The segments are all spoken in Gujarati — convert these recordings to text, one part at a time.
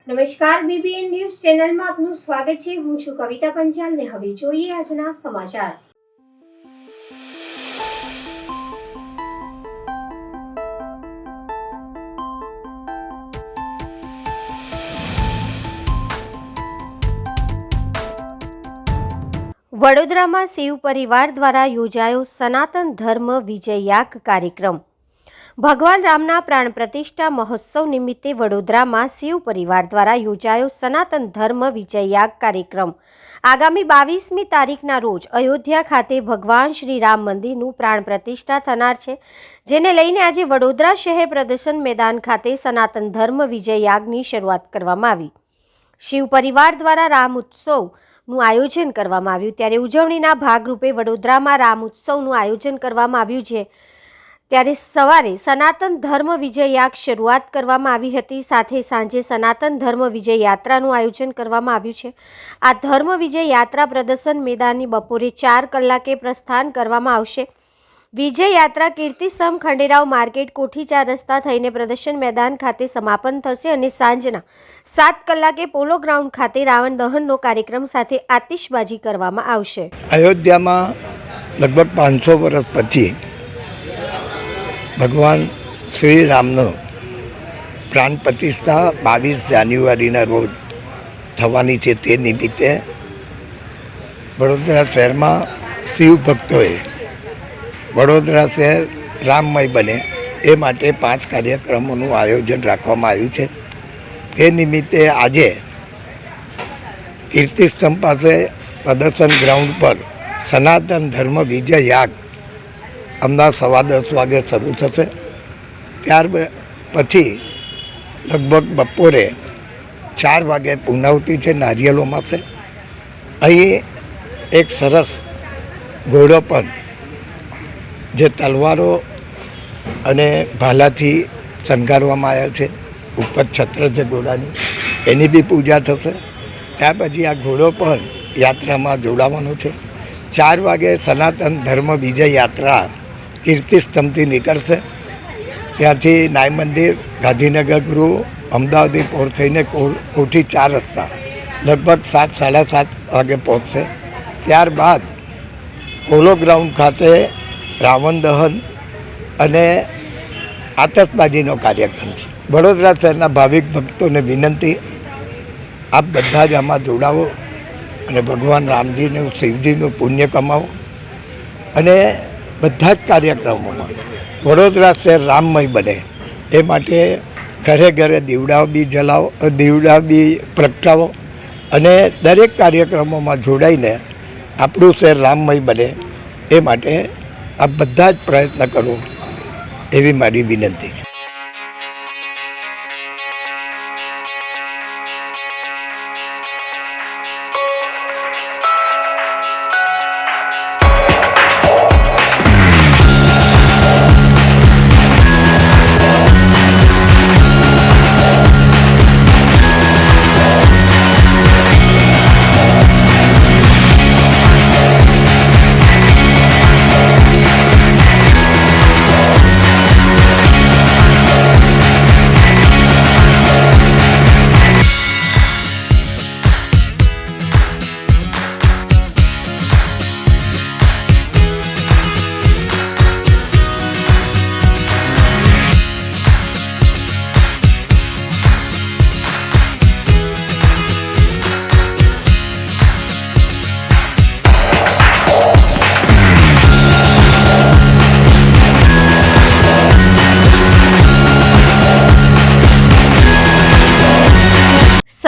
નમસ્કાર, બીબીએન ન્યૂઝ ચેનલમાં આપનું સ્વાગત છે। હું છું કવિતા પંચાલ ને હવે જોઈએ આજના સમાચાર। વડોદરામાં શિવ પરિવાર દ્વારા યોજાયો સનાતન ધર્મ વિજય યાગ કાર્યક્રમ। ભગવાન રામના પ્રાણ પ્રતિષ્ઠા મહોત્સવ નિમિત્તે વડોદરામાં શિવ પરિવાર દ્વારા યોજાયો સનાતન ધર્મ વિજય યાગ કાર્યક્રમ આગામી 22મી તારીખના રોજ અયોધ્યા ખાતે ભગવાન શ્રી રામ મંદિરનું પ્રાણ પ્રતિષ્ઠા થનાર છે, જેને લઈને આજે વડોદરા શહેર પ્રદર્શન મેદાન ખાતે સનાતન ધર્મ વિજય યાગની શરૂઆત કરવામાં આવી। શિવ પરિવાર દ્વારા રામ ઉત્સવનું આયોજન કરવામાં આવ્યું, ત્યારે ઉજવણીના ભાગરૂપે વડોદરામાં રામ ઉત્સવનું આયોજન કરવામાં આવ્યું છે। ત્યારે સવારે સનાતન ધર્મ વિજય યાગ શરૂઆત કરવામાં આવી હતી, સાથે સાંજે સનાતન ધર્મ વિજય યાત્રાનું આયોજન કરવામાં આવ્યું છે। આ ધર્મ વિજય યાત્રા પ્રદર્શન મેદાનની બપોરે 4 કલાકે પ્રસ્થાન કરવામાં આવશે। વિજય યાત્રા કીર્તિસ્તંભ ખંડેરાવ માર્કેટ કોઠી 4 રસ્તા થઈને પ્રદર્શન મેદાન ખાતે સમાપન થશે અને સાંજના 7 કલાકે પોલો ગ્રાઉન્ડ ખાતે રાવણ દહનનો કાર્યક્રમ સાથે આતિશબાજી કરવામાં આવશે। અયોધ્યામાં લગભગ 500 વર્ષ પછી ભગવાન શ્રી રામનો પ્રાણ પ્રતિષ્ઠા 22 જાન્યુઆરીના રોજ થવાની છે। તે નિમિત્તે વડોદરા શહેરમાં શિવ ભક્તોએ વડોદરા શહેર રામમય બને એ માટે 5 કાર્યક્રમોનું આયોજન રાખવામાં આવ્યું છે। તે નિમિત્તે આજે કીર્તિસ્તંભ પાસે પ્રદર્શન ગ્રાઉન્ડ પર સનાતન ધર્મ વિજય યાગ અમદાવાદ 10:15 વાગે શરૂ થશે। ત્યાર પછી લગભગ બપોરે 4 વાગે પૂર્ણાહુતિ છે, નારિયેલોમાં છે। અહીં એક સરસ ઘોડો પણ જે તલવારો અને ભાલાથી શણગારવામાં આવ્યા છે, ઉપર છત્ર છે ઘોડાની, એની બી પૂજા થશે। ત્યાર પછી આ ઘોડો પણ યાત્રામાં જોડાવાનો છે। 4 વાગે સનાતન ધર્મ વિજય યાત્રા કીર્તિસ્તંભથી નીકળશે। ત્યાંથી નાય મંદિર, ગાંધીનગર ગૃહ, અમદાવાદી પોર થઈને કોઠી 4 રસ્તા લગભગ 7-7:30 વાગે પહોંચશે। ત્યારબાદ પોલો ગ્રાઉન્ડ ખાતે રાવણ દહન અને આતશબાજીનો કાર્યક્રમ છે। વડોદરા શહેરના ભાવિક ભક્તોને વિનંતી, આપ બધા જ આમાં જોડાવો અને ભગવાન રામજીનું, શિવજીનું પુણ્ય કમાવો અને બધા જ કાર્યક્રમોમાં વડોદરા શહેર રામમય બને એ માટે ઘરે ઘરે દીવડાઓ બી જલાવો, દીવડા બી પ્રગટાવો અને દરેક કાર્યક્રમોમાં જોડાઈને આપણું શહેર રામમય બને એ માટે આપ બધા જ પ્રયત્ન કરો એવી મારી વિનંતી છે।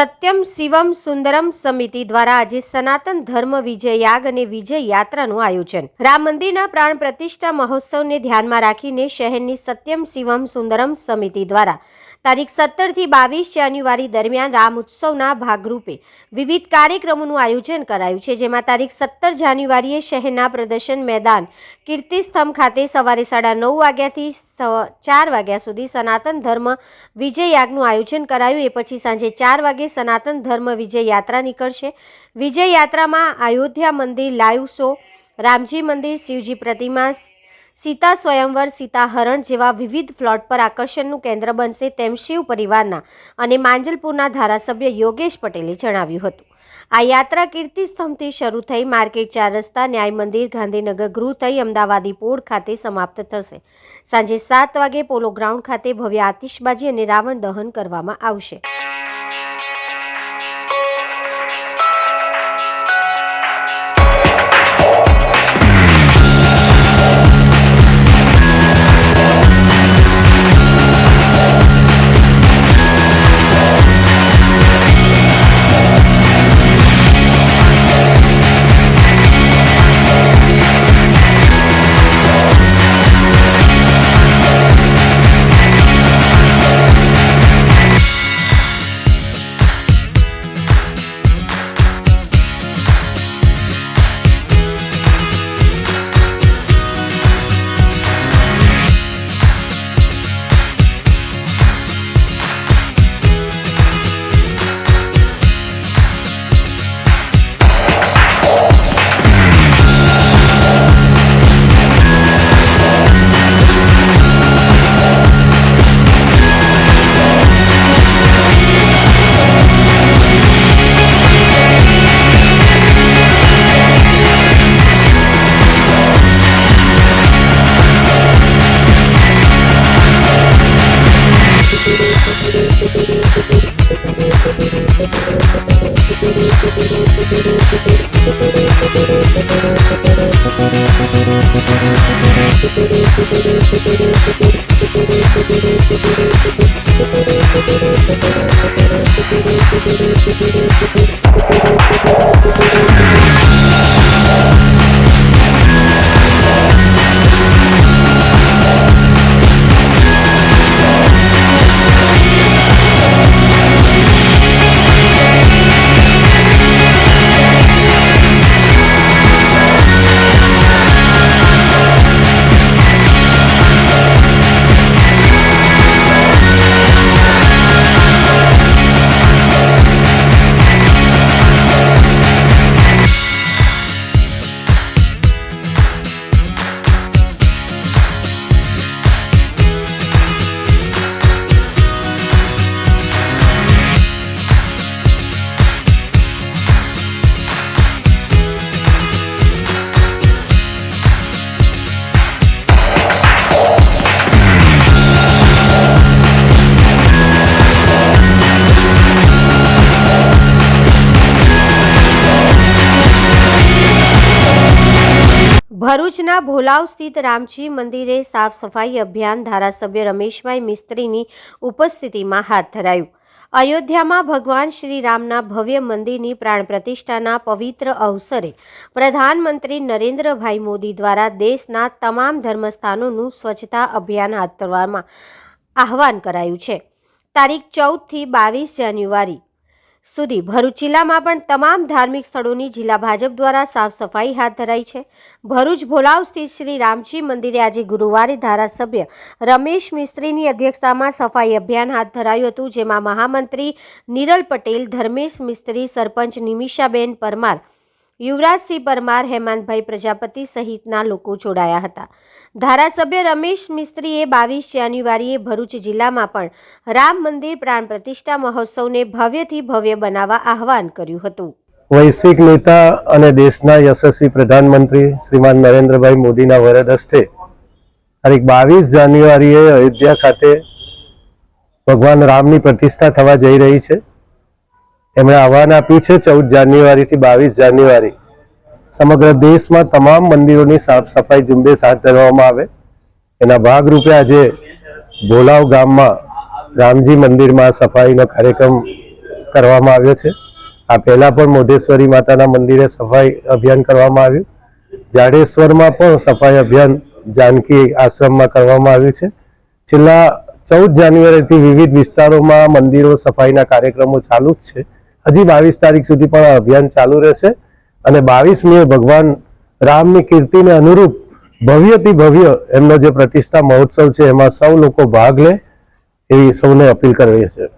સત્યમ શિવમ સુંદરમ સમિતિ દ્વારા આજે સનાતન ધર્મ વિજય યાગ અને વિજય યાત્રાનું આયોજન। રામ મંદિરના પ્રાણ પ્રતિષ્ઠા મહોત્સવને ધ્યાનમાં રાખીને શહેરની સત્યમ શિવમ સુંદરમ સમિતિ દ્વારા તારીખ 17 થી 22 જાન્યુઆરી દરમિયાન રામ ઉત્સવના ભાગરૂપે વિવિધ કાર્યક્રમોનું આયોજન કરાયું છે, જેમાં તારીખ 17 જાન્યુઆરીએ શહેરના પ્રદર્શન મેદાન કીર્તિસ્તંભ ખાતે સવારે 9:30 વાગ્યાથી 4 વાગ્યા સુધી સનાતન ધર્મ વિજય યાગનું આયોજન કરાયું। એ પછી સાંજે 4 વાગે સનાતન ધર્મ વિજય યાત્રા નીકળશે। વિજય યાત્રામાં અયોધ્યા મંદિર લાઈવ શો, રામજી મંદિર, શિવજી પ્રતિમા, સીતા સ્વયંવર, સીતા હરણ જેવા વિવિધ પ્લોટ પર આકર્ષણનું કેન્દ્ર બનશે તેમ શિવ પરિવારના અને માંજલપુરના ધારાસભ્ય યોગેશ પટેલે જણાવ્યું હતું. આ યાત્રા કીર્તિસ્તંભથી શરૂ થઈ માર્કેટ 4 રસ્તા, ન્યાય મંદિર, ગાંધીનગર ગૃહ થઈ અમદાવાદી પોળ ખાતે સમાપ્ત થશે. સાંજે 7 વાગે પોલો ગ્રાઉન્ડ ખાતે ભવ્ય આતિશબાજી અને રાવણ દહન કરવામાં આવશે. ભરૂચના ભોલાવ સ્થિત રામજી મંદિરે સાફ સફાઈ અભિયાન ધારાસભ્ય રમેશભાઈ મિસ્ત્રીની ઉપસ્થિતિમાં હાથ ધરાયું. અયોધ્યામાં ભગવાન શ્રી રામના ભવ્ય મંદિરની પ્રાણ પ્રતિષ્ઠાના પવિત્ર અવસરે પ્રધાનમંત્રી નરેન્દ્રભાઈ મોદી દ્વારા દેશના તમામ ધર્મસ્થાનોનું સ્વચ્છતા અભિયાન હાથ ધરવામાં આહવાન કરાયું છે. તારીખ 14 થી 22 જાન્યુઆરી સુધી ભરૂચ જિલ્લામાં પણ તમામ ધાર્મિક સ્થળોની જિલ્લા ભાજપ દ્વારા સાફ સફાઈ હાથ ધરાઈ છે. ભરૂચ ભોલાવ સ્થિત શ્રી રામજી મંદિરે આજે ગુરુવારે ધારાસભ્ય રમેશ મિસ્ત્રીની અધ્યક્ષતામાં સફાઈ અભિયાન હાથ ધરાયું હતું, જેમાં મહામંત્રી નિરલ પટેલ, ધર્મેશ મિસ્ત્રી, સરપંચ નિમિષાબેન પરમાર, યુવરાજસિંહ પરમાર, હેમાંતભાઈ પ્રજાપતિ સહિતના લોકો જોડાયા હતા. ધારાસભ્ય રમેશ મિસ્ત્રીએ 22 જાન્યુઆરીએ ભરૂચ જિલ્લામાં પણ રામ મંદિર પ્રાણ પ્રતિષ્ઠા મહોત્સવને ભવ્યથી ભવ્ય બનાવવા આહવાન કર્યું હતું. વૈશ્વિક નેતા અને દેશના યશસ્વી પ્રધાનમંત્રી શ્રીમાન નરેન્દ્રભાઈ મોદીના વરદ હસ્તે તારીખ 22 જાન્યુઆરીએ અયોધ્યા ખાતે ભગવાન રામની પ્રતિષ્ઠા થવા જઈ રહી છે. એમણે આહવાન આપ્યું છે 14 જાન્યુઆરીથી 22 જાન્યુઆરી સમગ્ર દેશમાં તમામ મંદિરોની સાફ સફાઈ ઝુંબેશ હાથ ધરવામાં આવે. એના ભાગરૂપે આજે ભોલાવ ગામમાં રામજી મંદિરમાં સફાઈનો કાર્યક્રમ કરવામાં આવ્યો છે. આ પહેલા પણ મોઢેશ્વરી માતાના મંદિરે સફાઈ અભિયાન કરવામાં આવ્યું. જાડેશ્વરમાં પણ સફાઈ અભિયાન જાનકી આશ્રમમાં કરવામાં આવ્યું છે. છેલ્લા 14 જાન્યુઆરીથી વિવિધ વિસ્તારોમાં મંદિરો સફાઈના કાર્યક્રમો ચાલુ જ છે. હજી 22 તારીખ સુધી પણ આ અભિયાન ચાલુ રહેશે અને 22મીએ ભગવાન રામની કીર્તિને અનુરૂપ ભવ્યથી ભવ્ય એમનો જે પ્રતિષ્ઠા મહોત્સવ છે એમાં સૌ લોકો ભાગ લે એવી સૌને અપીલ કરવી છે.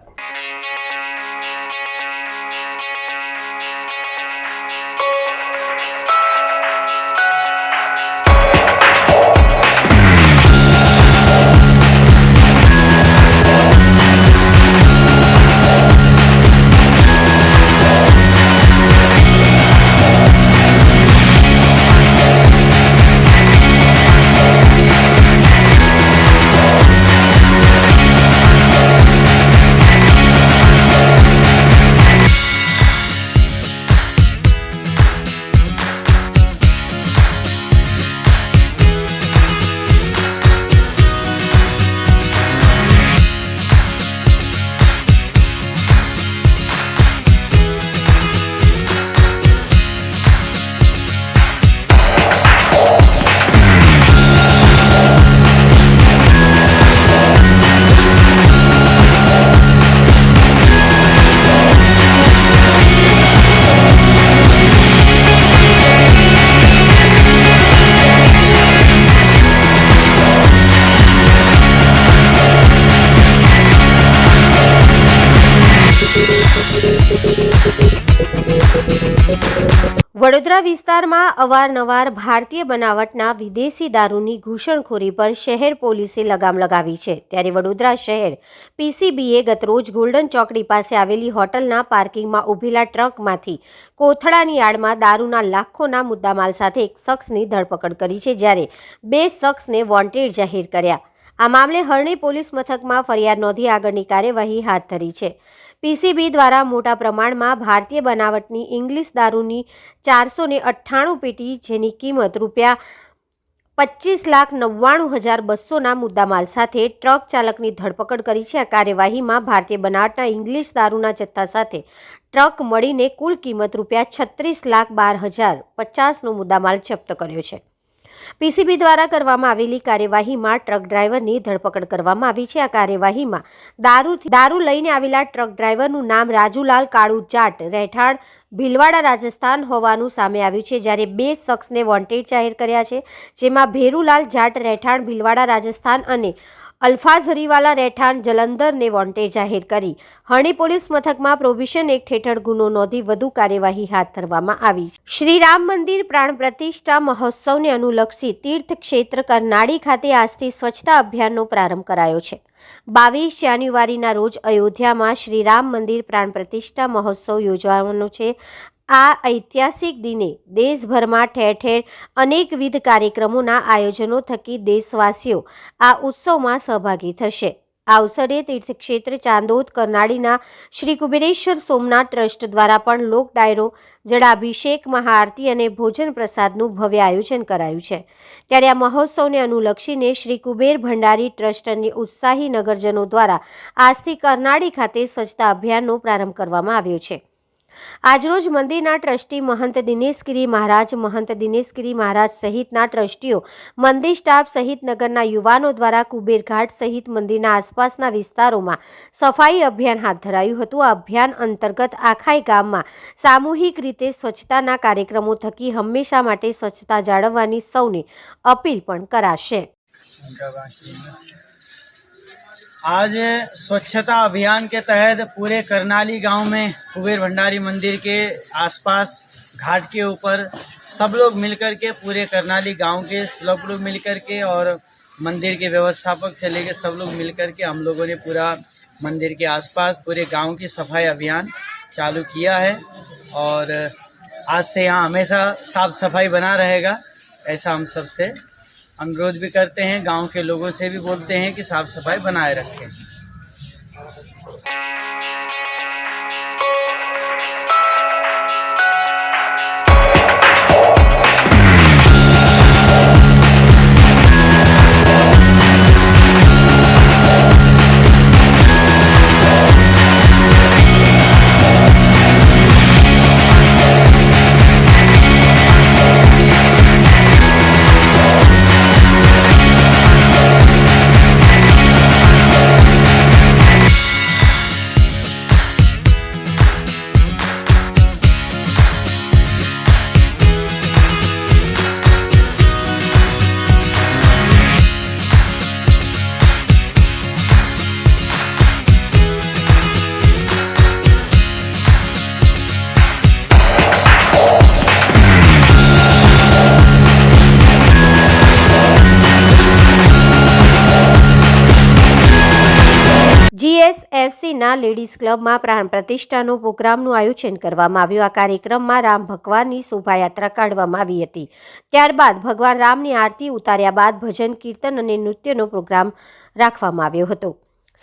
વડોદરા વિસ્તારમાં અવારનવાર ભારતીય બનાવટના વિદેશી દારૂની ઘૂસણખોરી પર શહેર પોલીસે લગામ લગાવી છે. ત્યારે વડોદરા શહેર પીસીબીએ ગતરોજ ગોલ્ડન ચોકડી પાસે આવેલી હોટલના પાર્કિંગમાં ઊભેલા ટ્રકમાંથી કોથળાની આડમાં દારૂના લાખોના મુદ્દામાલ સાથે એક શખ્સની ધરપકડ કરી છે, જ્યારે 2 શખ્સને વોન્ટેડ જાહેર કર્યા. આ મામલે હરણી પોલીસ મથકમાં ફરિયાદ નોંધી આગળની કાર્યવાહી હાથ ધરી છે. પીસીબી દ્વારા મોટા પ્રમાણમાં ભારતીય બનાવટની ઇંગ્લિશ દારૂની 498 પેટી, જેની કિંમત ₹25,99,200ના મુદ્દામાલ સાથે ટ્રક ચાલકની ધરપકડ કરી છે. આ કાર્યવાહીમાં ભારતીય બનાવટના ઇંગ્લિશ દારૂના જથ્થા સાથે ટ્રક મળીને કુલ કિંમત ₹36,12,050નો મુદ્દામાલ જપ્ત કર્યો છે. પીસીબી દ્વારા કરવામાં આવેલી કાર્યવાહીમાં ટ્રક ડ્રાઈવરની ધરપકડ કરવામાં આવી છે. આ કાર્યવાહીમાં દારૂ લઈને આવેલા ટ્રક ડ્રાઈવરનું નામ રાજુલાલ કાળુ જાટ, રહેઠાણ ભીલવાડા, રાજસ્થાન હોવાનું સામે આવ્યું છે, જ્યારે 2 શખ્સને વોન્ટેડ જાહેર કર્યા છે, જેમાં ભેરુલાલ જાટ, રહેઠાણ ભીલવાડા, રાજસ્થાન અને અલ્ફાઝ હરીવાલા, રહેઠાણ જલંધરને વોન્ટેડ જાહેર કરી હરણી પોલીસ મથકમાં પ્રોહિબિશન એક્ટ હેઠળ ગુનો નોંધી વધુ કાર્યવાહી હાથ ધરવામાં આવી છે. શ્રી રામ મંદિર પ્રાણ પ્રતિષ્ઠા મહોત્સવને અનુલક્ષી તીર્થ ક્ષેત્ર કરનાળી ખાતે આજથી સ્વચ્છતા અભિયાનનો પ્રારંભ કરાયો છે. 22 જાન્યુઆરીના રોજ અયોધ્યામાં શ્રી રામ મંદિર પ્રાણ પ્રતિષ્ઠા મહોત્સવ યોજવાનો છે. આ ઐતિહાસિક દિને દેશભરમાં ઠેર ઠેર અનેકવિધ કાર્યક્રમોના આયોજનો થકી દેશવાસીઓ આ ઉત્સવમાં સહભાગી થશે. આ અવસરે તીર્થક્ષેત્ર ચાંદોદ કરનાળીના શ્રી કુબેરેશ્વર સોમનાથ ટ્રસ્ટ દ્વારા પણ લોક ડાયરો, જળાભિષેક, મહાઆરતી અને ભોજન પ્રસાદનું ભવ્ય આયોજન કરાયું છે. ત્યારે આ મહોત્સવને અનુલક્ષીને શ્રી કુબેર ભંડારી ટ્રસ્ટ અને ઉત્સાહી નગરજનો દ્વારા આજથી કરનાળી ખાતે સ્વચ્છતા અભિયાનનો પ્રારંભ કરવામાં આવ્યો છે. આજરોજ મંદિરના ટ્રસ્ટી મહંત દિનેશગીરી મહારાજ સહિતના ટ્રસ્ટીઓ, મંદિર સ્ટાફ સહિત નગરના યુવાનો દ્વારા કુબેર ઘાટ સહિત મંદિરના આસપાસના વિસ્તારોમાં સફાઈ અભિયાન હાથ ધરાયું હતું. આ અભિયાન અંતર્ગત આખાય ગામમાં સામૂહિક રીતે સ્વચ્છતાના કાર્યક્રમો થકી હંમેશા માટે સ્વચ્છતા જાળવવાની સૌને અપીલ પણ કરાશે. आज स्वच्छता अभियान के तहत पूरे करनाली गांव में कुबेर भंडारी मंदिर के आसपास घाट के ऊपर सब लोग मिलकर के, पूरे करनाली गांव के सब लोग मिलकर के और मंदिर के व्यवस्थापक से लेकर सब लोग मिलकर के हम लोगों ने पूरा मंदिर के आसपास पूरे गांव की सफाई अभियान चालू किया है और आज से यहाँ हमेशा साफ सफाई बना रहेगा, ऐसा हम सबसे अनुरोध भी करते हैं. गांव के लोगों से भी बोलते हैं कि साफ सफाई बनाए रखें. જીએસએફસીના લેડીઝ ક્લબમાં પ્રાણ પ્રતિષ્ઠાનો પ્રોગ્રામનું આયોજન કરવામાં આવ્યું. આ કાર્યક્રમમાં રામ ભગવાનની શોભાયાત્રા કાઢવામાં આવી હતી. ત્યારબાદ ભગવાન રામની આરતી ઉતાર્યા બાદ ભજન, કીર્તન અને નૃત્યનો પ્રોગ્રામ રાખવામાં આવ્યો હતો.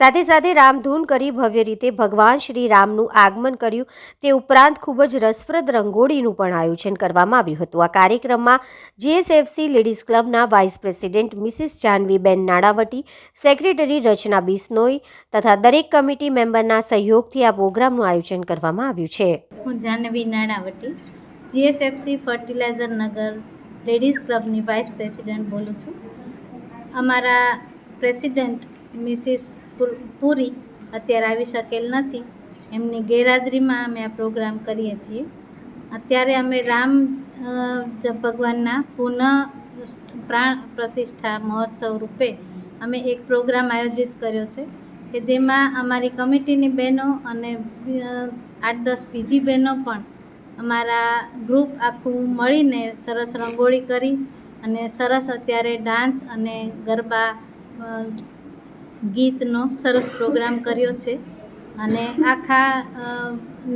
સાથે સાથે રામધૂન કરી ભવ્ય રીતે ભગવાન શ્રી રામનું આગમન કર્યું. તે ઉપરાંત ખૂબ જ રસપ્રદ રંગોળીનું પણ આયોજન કરવામાં આવ્યું હતું. આ કાર્યક્રમમાં જીએસએફસી લેડીઝ ક્લબના vice president Mrs Jahnaviben Nanavati, secretary Rachna Bishnoi તથા દરેક કમિટી મેમ્બરના સહયોગથી આ પ્રોગ્રામનું આયોજન કરવામાં આવ્યું છે. હું જાહ્નવી નાણાવટી, જીએસએફસી ફર્ટિલાઇઝર નગર લેડીઝ ક્લબની વાઇસ પ્રેસિડેન્ટ બોલું છું. અમારા પ્રેસિડેન્ટ મિસિસ પુરી અત્યારે આવી શકેલ નથી. એમની ગેરહાજરીમાં અમે આ પ્રોગ્રામ કરીએ છીએ. અત્યારે અમે રામ ભગવાનના પુનઃ પ્રાણ પ્રતિષ્ઠા મહોત્સવ રૂપે અમે એક પ્રોગ્રામ આયોજિત કર્યો છે કે જેમાં અમારી કમિટીની બહેનો અને 8-10 બીજી બહેનો પણ અમારા ગ્રુપ આખું મળીને સરસ રંગોળી કરી અને સરસ અત્યારે ડાન્સ અને ગરબા ગીતનો સરસ પ્રોગ્રામ કર્યો છે. અને આખા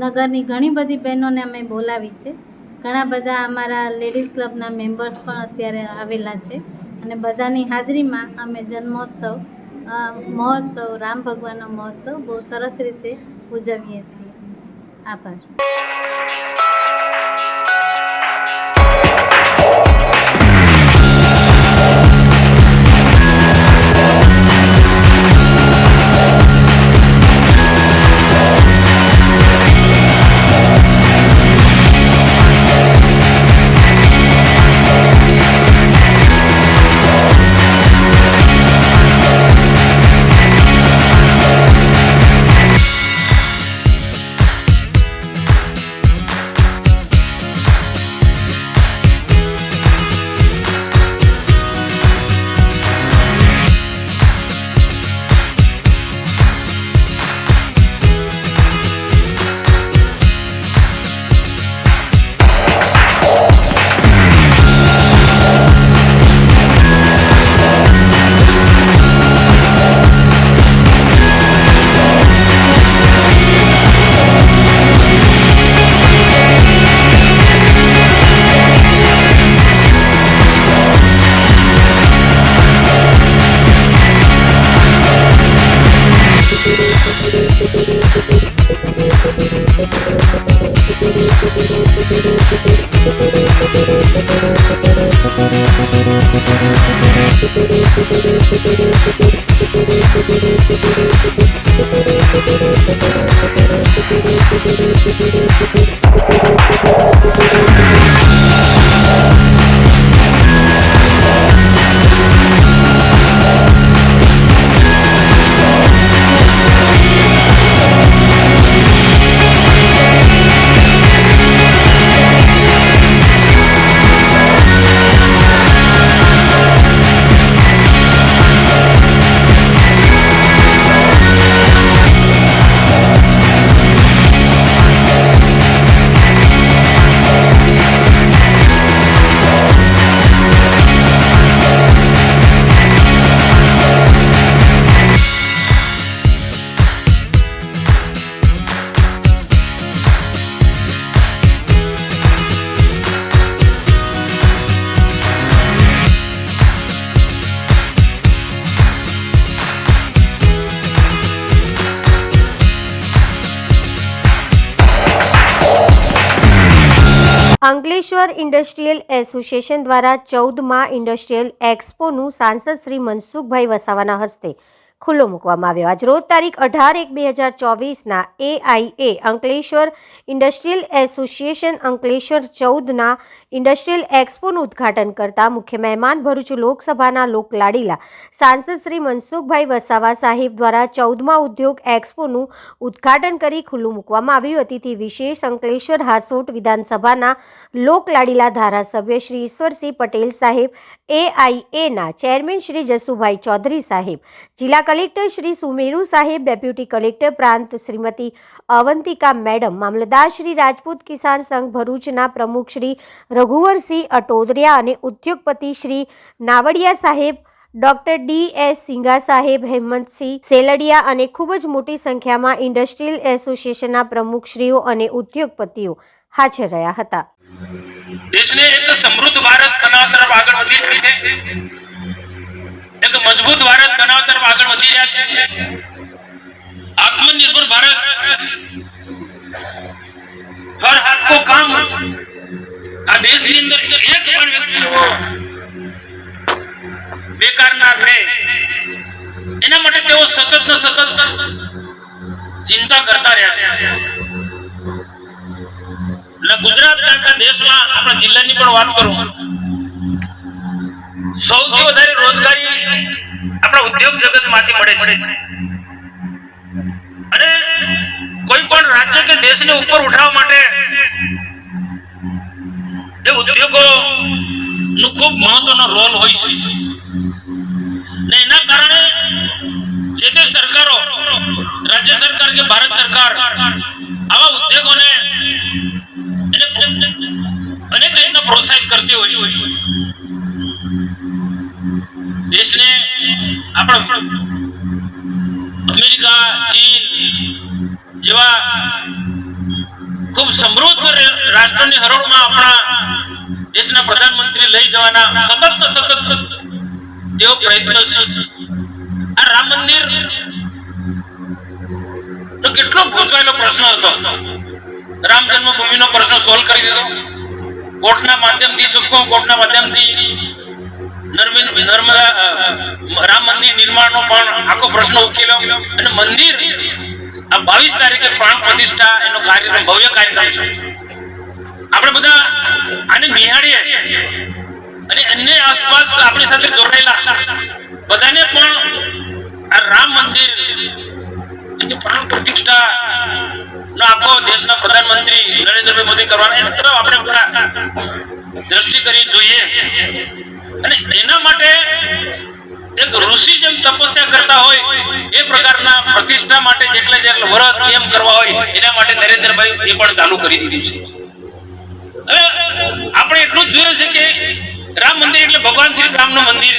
નગરની ઘણી બધી બહેનોને અમે બોલાવી છે. ઘણા બધા અમારા લેડીઝ ક્લબના મેમ્બર્સ પણ અત્યારે આવેલા છે અને બધાની હાજરીમાં અમે મહોત્સવ રામ ભગવાનનો મહોત્સવ બહુ સરસ રીતે ઉજવીએ છીએ. આભાર. અંકલેશ્વર ઇન્ડસ્ટ્રીયલ એસોસિએશન દ્વારા 14મા ઇન્ડસ્ટ્રીયલ એક્સપોનું સાંસદ શ્રી મનસુખભાઈ વસાવાના હસ્તે ખુલ્લો મૂકવામાં આવ્યો. આજ રોજ તારીખ 18/1/2024ના AIA Ankleshwar industrial association Ankleshwar 14ના ઇન્ડસ્ટ્રીયલ એક્સપોનું ઉદ્ઘાટન કરતા મુખ્ય મહેમાન ભરૂચ લોકસભાના લોકલાડીલા સાંસદ શ્રી મનસુખભાઈ વસાવા સાહેબ દ્વારા 14મા ઉદ્યોગ એક્સપોનું ઉદ્ઘાટન કરી ખુલ્લું મૂકવામાં આવ્યું. અતિથિ વિશેષ અંકલેશ્વર હાસોટ વિધાનસભાના લોકલાડીલા ધારાસભ્ય શ્રી ઈશ્વરસિંહ પટેલ સાહેબ, AIAના ચેરમેન શ્રી જસુભાઈ ચૌધરી સાહેબ, જિલ્લા કલેક્ટર શ્રી સુમેરુ સાહેબ, ડેપ્યુટી કલેક્ટર પ્રાંત શ્રીમતી અવંતિકા મેડમ, મામલતદાર શ્રી રાજપૂત કિસાન સંઘ ભરૂચના પ્રમુખ શ્રી રઘુવરસિંહ અટોદરિયા અને ઉદ્યોગપતિ શ્રી નાવડિયા સાહેબ, ડોક્ટર DS સિંઘા સાહેબ, હેમંતસિંહ સેલડિયા અને ખૂબ જ મોટી સંખ્યામાં ઇન્ડસ્ટ્રીયલ એસોસિએશનના પ્રમુખશ્રીઓ અને ઉદ્યોગપતિઓ હાજર રહ્યા હતા. દેશને એક સમૃદ્ધ ભારત બનાવવા તરફ આગળ વધી રહી છે, એક મજબૂત ભારત બનાવવા તરફ આગળ વધી રહ્યા છે. આત્મનિર્ભર ભારત, હર હાથ કો કામ. આ દેશની અંદર એક પણ વ્યક્તિઓ બેકાર ના રહે એના માટે તેઓ સતત ને સતત ચિંતા કરતા રહ્યા છે. ગુજરાત આખા દેશમાં આપણા જિલ્લાની પણ વાત કરું, સૌથી વધારે રોજગારી આપણા ઉદ્યોગ જગતમાંથી મળે છે. અને કોઈ પણ રાજ્ય કે દેશને ઉપર ઉઠાવવા માટે એ ઉદ્યોગો નો ખૂબ મહત્વનો રોલ હોય છે. ને એના કારણે જે તે સરકારો, રાજ્ય સરકાર કે ભારત સરકાર આવા ઉદ્યોગોને વ્યક્તિઓ છે દેશને આપણા અમેરિકા, ચીન જેવા ખૂબ સમૃદ્ધ રાષ્ટ્રની હરોળમાં આપણા દેશના પ્રધાનમંત્રી લઈ જવાના સતત તેઓ પ્રયત્નશીલ. આ રામ મંદિર તો કેટલો પૂછવાયેલો પ્રશ્ન હતો. રામ જન્મભૂમિનો પ્રશ્ન સોલ્વ કરી દીધો કોર્ટના માધ્યમથી, સુપ્રીમ કોર્ટના માધ્યમથી. નર્મદા રામ મંદિર નિર્માણનો પણ આખો પ્રશ્ન ઉકેલ્યો અને મંદિર આ 22 તારીખે પ્રાણ પ્રતિષ્ઠા એનો કાર્યક્રમ, ભવ્ય કાર્યક્રમ છે. આપણે બધા આને નિહાળીએ અને અન્ય આસપાસ આપણી સાથે જોડાયેલા બધાને પણ આ રામ મંદિર એની પ્રાણ પ્રતિષ્ઠા નો આખો દેશના પ્રધાનમંત્રી નરેન્દ્રભાઈ મોદી કરવાના એની તરફ આપણે બધા દ્રષ્ટિ કરી જોઈએ. અને એના માટે એક ઋષિ જેમ તપસ્યા કરતા હોય એ પ્રકારના પ્રતિષ્ઠા માટે જેટલા વ્રત નિયમ કરવા હોય એના માટે નરેન્દ્રભાઈ એ પણ ચાલુ કરી દીધું છે. હવે આપણે એટલું જ જોયું છે કે રામ મંદિર એટલે ભગવાન શ્રી રામનું મંદિર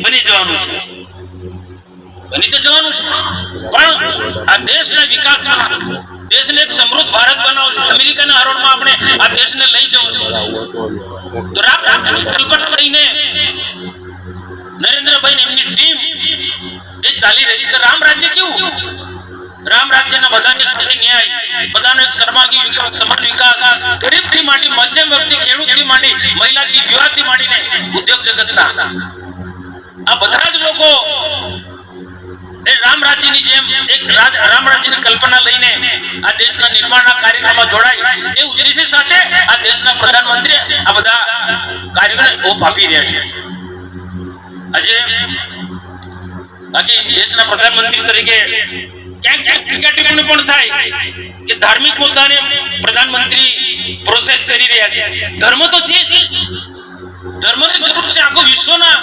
બની જવાનું છે, બની તો જવાનું છે, પણ આ દેશના વિકાસમાં, દેશને એક સમૃદ્ધ ભારત બનાવવો છે, અમેરિકાના હરોળમાં આપણે આ દેશને લઈ જવું છે. તો રામ રાજ્યની કલ્પના લઈને નરેન્દ્રભાઈ એમની ટીમ એ ચાલી રહી છે. રામ રાજ્ય કેવું? રામ રાજ્યના બધાને સાથે ન્યાય, બધાનો એક સર્વાંગી વિકાસ, સમાન વિકાસ, ગરીબથી માંડી મધ્યમ વ્યક્તિ, ખેડૂતથી માંડી મહિલાથી, યુવાથી માંડીને ઉદ્યોગ જગતના આ બધા જ લોકો એ રામ રાજ્યની જેમ એક રામ રાજ્યની કલ્પના લઈને આ દેશના નિર્માણના કાર્યક્રમમાં જોડાય એ ઉદ્દેશ્ય સાથે આ દેશના પ્રધાનમંત્રી આ બધા કાર્યક્રમ ઓપ આપી રહ્યા છે. આજે બાકી દેશના પ્રધાનમંત્રી તરીકે ક્યાંક ટીકા ટિપ્પણી પણ થાય કે ધાર્મિક મુદ્દાને પ્રધાનમંત્રી પ્રોસેસ કરી રહ્યા છે. ધર્મ તો છે જ, ધર્મની જરૂર છે. આખો વિશ્વના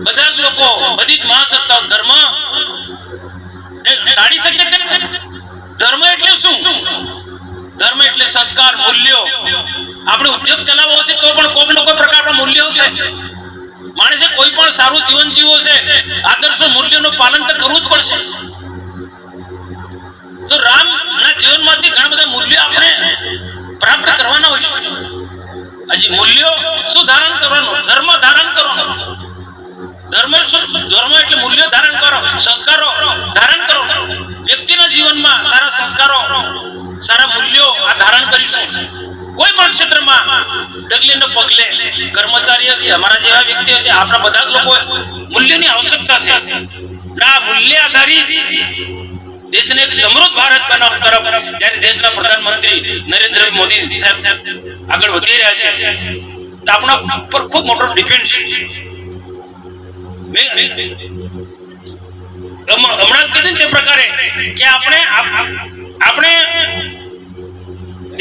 બધા જ લોકો, બધી જ મહાસત્તાઓ ધર્મ ટાળી શકે તેમ. ધર્મ એટલે શું? ધર્મ એટલે સંસ્કાર, મૂલ્યો. આપણે ઉદ્યોગ ચલાવવો હશે તો પણ કોઈ ને કોઈ પ્રકારના મૂલ્યો છે. માણસે કોઈ પણ સારું જીવન જીવવું છે, આદર્શો, મૂલ્યોનું પાલન તો કરવું જ પડશે. તો રામના જીવનમાંથી ઘણા બધા મૂલ્યો આપણે પ્રાપ્ત કરવાના હોય છે. હજી મૂલ્યો શું ધારણ કરવાનું? ધર્મ ધારણ કરવાનો. ધર્મ એટલે મૂલ્યો ધારણ કરો, સંસ્કારો ધારણ કરો. વ્યક્તિના જીવનમાં સારા સંસ્કારો, સારા મૂલ્યો આ ધારણ કરીશું. કોઈ પણ ક્ષેત્રમાં ડગલે ને પગલે કર્મચારીઓ છે, અમારા જેવા વ્યક્તિઓ છે, આપણા બધા જ લોકો મૂલ્યની આવશ્યકતા છે. આ મૂલ્ય આધારિત દેશને એક સમૃદ્ધ ભારત બનાવવા તરફ જ્યારે દેશના પ્રધાનમંત્રી નરેન્દ્ર મોદી સાહેબ આગળ વધી રહ્યા છે તો આપણા પર ખૂબ મોટો ડિપેન્ડ છે. હમણાં કીધું તે પ્રકારે કે આપણે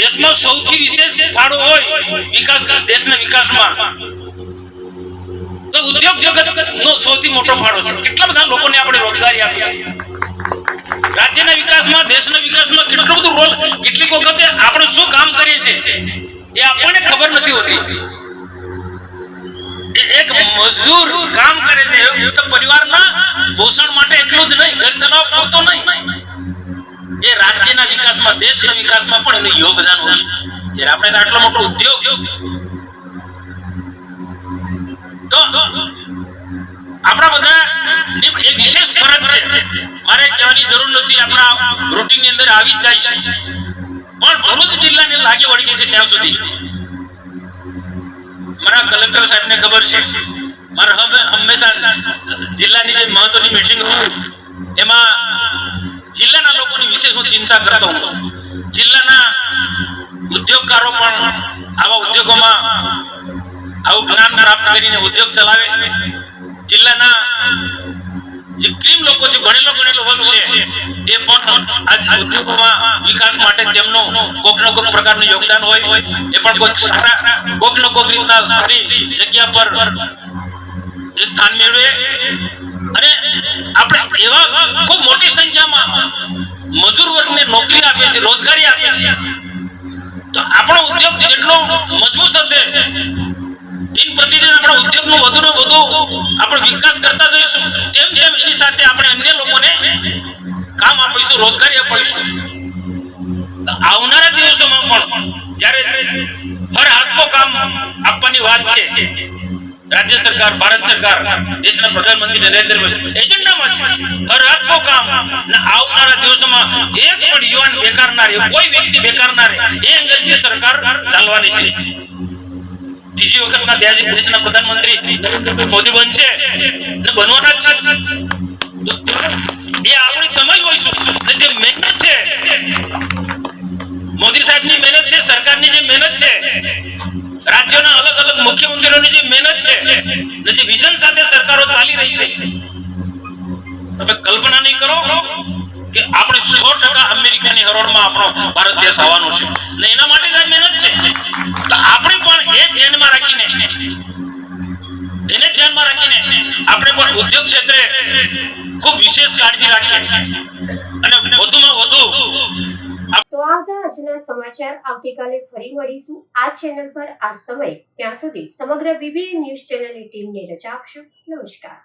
દેશમાં સૌથી વિશેષ ફાળો હોય વિકાસ, દેશના વિકાસમાં તો ઉદ્યોગ જગતનો સૌથી મોટો ફાળો છે. કેટલા બધા લોકોને આપણે રોજગારી આપી છે. રાજ્યના વિકાસમાં, દેશના વિકાસમાં કેટલો બધો રોલ, કેટલીક વખતે આપણે શું કામ કરીએ છીએ એ આપણને ખબર નથી હોતી. એક મજૂર કામ કરે છે તો પરિવારના પોષણ માટે એટલું જ નહીં, ઘર ચલાવવા પૂરતો નહીં, એ રાજ્યના વિકાસમાં, દેશના વિકાસમાં પણ એનું યોગદાન હોય છે. જ્યારે આપણે આટલો મોટો ઉદ્યોગ, તો આપણા બધા એ વિશેષ ફરજ છે. મારે કહેવાની જરૂર નથી, આપણા રૂટીનની અંદર આવી જ જાય છે. પણ ભરૂચ જિલ્લાને લાગે વળી ગઈ છે ત્યાં સુધી મારા કલેક્ટર સાહેબને ખબર છે. મારે હંમેશા જિલ્લાની જે મહત્વની મીટિંગ હોય એમાં જિલ્લાના લોકોની વિશેષ હું ચિંતા કરતો હું. જિલ્લાના ઉદ્યોગકારો પણ આવા ઉદ્યોગોમાં આવું જ્ઞાન પ્રાપ્ત કરીને ઉદ્યોગ ચલાવે. જિલ્લાના જે ક્રીમ લોકો, જે ભણેલો વર્ગ છે એ પણ આ ઉદ્યોગોમાં વિકાસ માટે તેમનું કોઈક ને કોઈક પ્રકારનું યોગદાન હોય. એ પણ કોઈક સારા, કોઈક ને કોઈક રીતના સારી જગ્યા પર એ સ્થાન મેળવે. અને આપણે એવા ખૂબ મોટી સંખ્યામાં મજૂર વર્ગને નોકરી આપીએ છીએ, રોજગારી આપીએ છીએ. તો આપણો ઉદ્યોગ જેટલો મજબૂત હશે વધુને વધુ આપણે વિકાસ કરતા જઈશું તેમ તેમ એની સાથે આપણે અન્ય લોકોને કામ આપીશું, રોજગારી આપીશું. આવનારા દિવસોમાં પણ જ્યારે હર હાથો કામ આપવાની વાત છે, રાજ્ય સરકાર, ભારત સરકાર, દેશના પ્રધાનમંત્રી નરેન્દ્રભાઈ એજન્ડામાં છે હર હાથો કામ. આવનારા દિવસોમાં એક પણ યુવાન બેકાર ના રહે, કોઈ વ્યક્તિ બેકાર ના રહે, એ અંગેથી સરકાર ચાલવાની છે. ત્રીજી વખતના દેશના પ્રધાનમંત્રી નરેન્દ્રભાઈ મોદી બનશે ને બનવાના જ છે. એ આપણી સમજ હોઈશું. જે મહેનત છે, મોદી સાહેબની મહેનત છે, સરકારની જે મહેનત છે, રાજ્યોના અલગ અલગ મુખ્યમંત્રીઓની જે મહેનત છે ને જે વિઝન સાથે સરકારો ચાલી રહી છે, તમે કલ્પના નહીં કરો કે આપણે 100% અમેરિકાની હરોળમાં આપણો ભારત દેશ આવવાનો છે ને એના માટે જ આ મહેનત છે. તો આપણે પણ એ ધ્યાનમાં રાખીને આપણે પણ ઉદ્યોગ ક્ષેત્રે ખૂબ વિશેષ કાળજી રાખીએ અને વધુમાં વધુ. તો આ હતા આજના સમાચાર. આવતીકાલે ફરી મળીશું આ ચેનલ પર આ સમય. ત્યાં સુધી સમગ્ર BBN ન્યૂઝ ચેનલની ટીમને રજા આપશો. નમસ્કાર.